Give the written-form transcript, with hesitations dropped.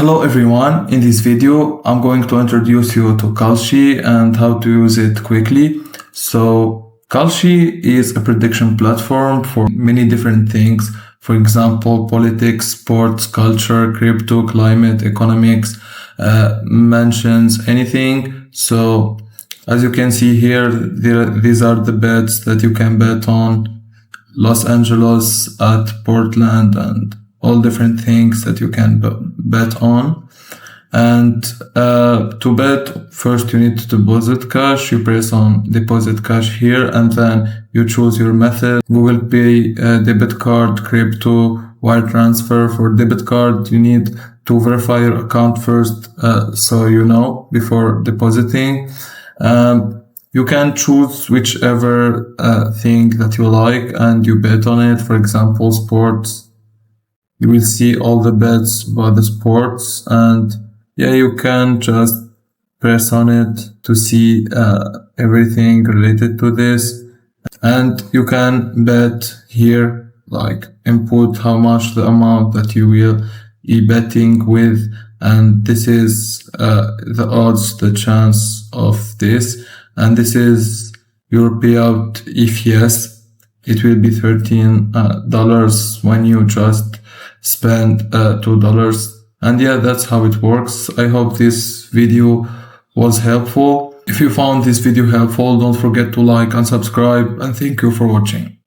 Hello everyone, in this video I'm going to introduce you to Kalshi and how to use it quickly. So Kalshi is a prediction platform for many different things. For example, politics, sports, culture, crypto, climate, economics, mentions, anything. So as you can see here, these are the bets that you can bet on. Los Angeles at Portland and all different things that you can bet on. And to bet, first you need to deposit cash. You press on deposit cash here and then you choose your method. Google Pay, debit card, crypto, wire transfer. For debit card, you need to verify your account first, so you know before depositing. You can choose whichever thing that you like and you bet on it. For example, sports. You will see all the bets about the sports, and yeah, you can just press on it to see everything related to this. And you can bet here, like input how much the amount that you will be betting with, and this is the odds, the chance of this, and this is your payout. If yes, it will be $13 when you just spend $2. And yeah, that's how it works. I hope this video was helpful. If you found this video helpful, don't forget to like and subscribe, and thank you for watching.